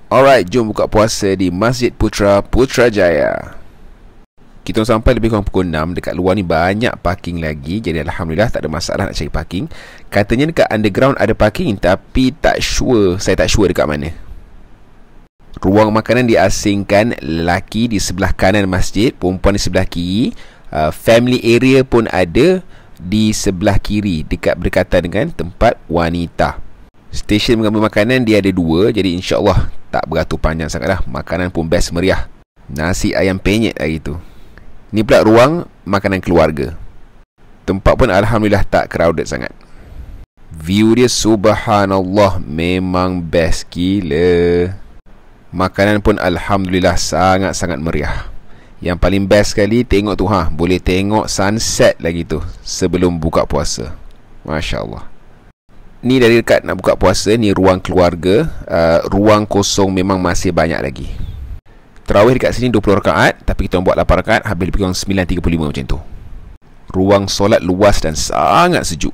Alright, jom buka puasa di Masjid Putra, Putrajaya. Kita sampai lebih kurang pukul 6. Dekat luar ni banyak parking lagi. Jadi Alhamdulillah tak ada masalah nak cari parking. Katanya dekat underground ada parking, tapi saya tak sure dekat mana. Ruang makanan diasingkan, lelaki di sebelah kanan masjid, perempuan di sebelah kiri. Family area pun ada di sebelah kiri, dekat berdekatan dengan tempat wanita. Stesen mengambil makanan dia ada 2. Jadi insyaAllah tak beratur panjang sangat lah. Makanan pun best meriah. Nasi ayam penyet hari tu. Ni pula ruang makanan keluarga. Tempat pun Alhamdulillah tak crowded sangat. View dia subhanallah memang best gila. Makanan pun Alhamdulillah sangat-sangat meriah. Yang paling best sekali tengok tu, boleh tengok sunset lagi tu sebelum buka puasa. Masya Allah. Ni dari dekat nak buka puasa. Ni ruang keluarga. Ruang kosong memang masih banyak lagi. Tarawih dekat sini 20 rakaat, tapi kita buat 8 rakaat, habis lebih kurang 9.35 macam tu. Ruang solat luas dan sangat sejuk.